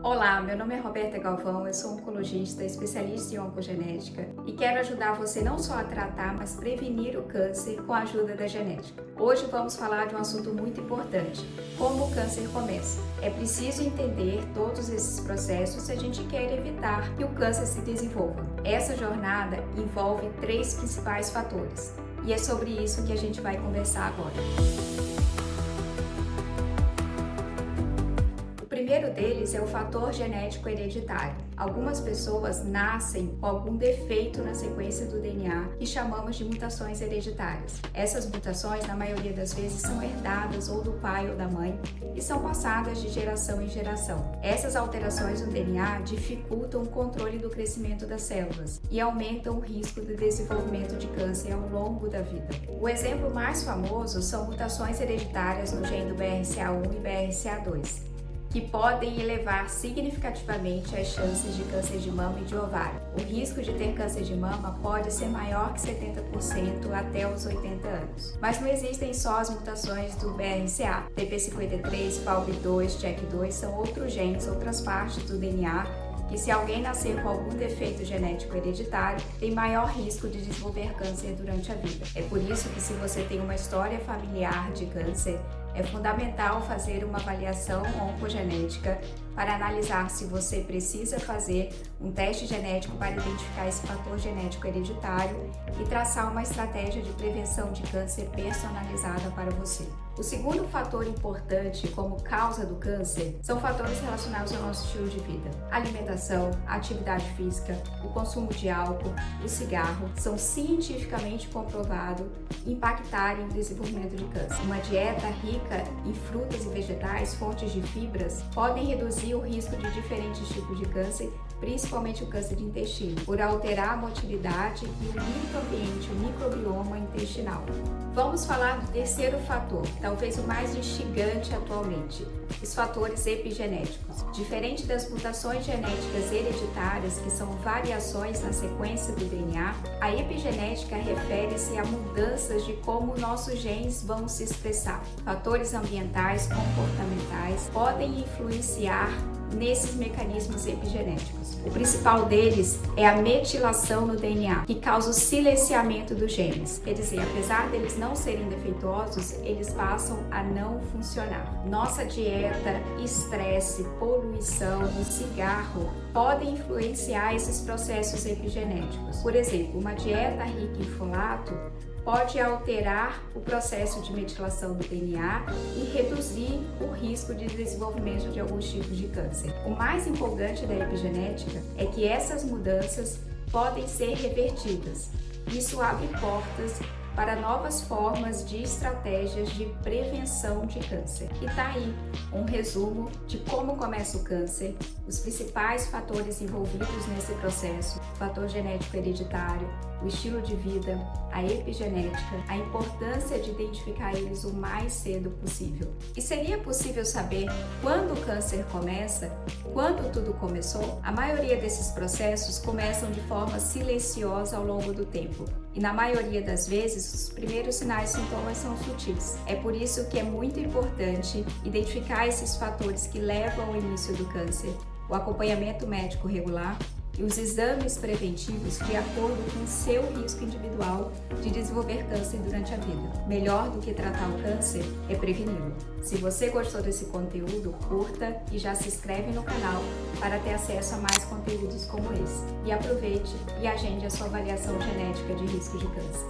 Olá, meu nome é Roberta Galvão, eu sou oncologista, especialista em oncogenética e quero ajudar você não só a tratar, mas prevenir o câncer com a ajuda da genética. Hoje vamos falar de um assunto muito importante, como o câncer começa. É preciso entender todos esses processos se a gente quer evitar que o câncer se desenvolva. Essa jornada envolve 3 principais fatores e é sobre isso que a gente vai conversar agora. O primeiro deles é o fator genético hereditário. Algumas pessoas nascem com algum defeito na sequência do DNA que chamamos de mutações hereditárias. Essas mutações, na maioria das vezes, são herdadas ou do pai ou da mãe e são passadas de geração em geração. Essas alterações no DNA dificultam o controle do crescimento das células e aumentam o risco de desenvolvimento de câncer ao longo da vida. O exemplo mais famoso são mutações hereditárias no gene do BRCA1 e BRCA2. Que podem elevar significativamente as chances de câncer de mama e de ovário. O risco de ter câncer de mama pode ser maior que 70% até os 80 anos. Mas não existem só as mutações do BRCA. TP53, PALB2, JAK2 são outros genes, outras partes do DNA que, se alguém nascer com algum defeito genético hereditário, tem maior risco de desenvolver câncer durante a vida. É por isso que, se você tem uma história familiar de câncer, é fundamental fazer uma avaliação oncogenética para analisar se você precisa fazer um teste genético para identificar esse fator genético hereditário e traçar uma estratégia de prevenção de câncer personalizada para você. O segundo fator importante como causa do câncer são fatores relacionados ao nosso estilo de vida. A alimentação, a atividade física, o consumo de álcool, o cigarro são cientificamente comprovados impactarem o desenvolvimento de câncer. Uma dieta rica em frutas e vegetais, fontes de fibras, podem reduzir o risco de diferentes tipos de câncer, principalmente o câncer de intestino, por alterar a motilidade e o microambiente, o microbioma intestinal. Vamos falar do terceiro fator, talvez o mais instigante atualmente, os fatores epigenéticos. Diferente das mutações genéticas hereditárias, que são variações na sequência do DNA, a epigenética refere-se a mudanças de como nossos genes vão se expressar. Fatores ambientais, comportamentais podem influenciar nesses mecanismos epigenéticos. O principal deles é a metilação no DNA, que causa o silenciamento dos genes. Quer dizer, apesar deles não serem defeituosos, eles passam a não funcionar. Nossa dieta, estresse, poluição, o cigarro podem influenciar esses processos epigenéticos. Por exemplo, uma dieta rica em folato pode alterar o processo de metilação do DNA e reduzir o risco de desenvolvimento de alguns tipos de câncer. O mais empolgante da epigenética é que essas mudanças podem ser revertidas. Isso abre portas para novas formas de estratégias de prevenção de câncer. E tá aí um resumo de como começa o câncer, os principais fatores envolvidos nesse processo, o fator genético hereditário, o estilo de vida, a epigenética, a importância de identificar eles o mais cedo possível. E seria possível saber quando o câncer começa? Quando tudo começou? A maioria desses processos começam de forma silenciosa ao longo do tempo. E na maioria das vezes, os primeiros sinais e sintomas são sutis. É por isso que é muito importante identificar esses fatores que levam ao início do câncer, o acompanhamento médico regular e os exames preventivos de acordo com o seu risco individual de desenvolver câncer durante a vida. Melhor do que tratar o câncer é preveni-lo. Se você gostou desse conteúdo, curta e já se inscreve no canal para ter acesso a mais conteúdos como esse. E aproveite e agende a sua avaliação genética de risco de câncer.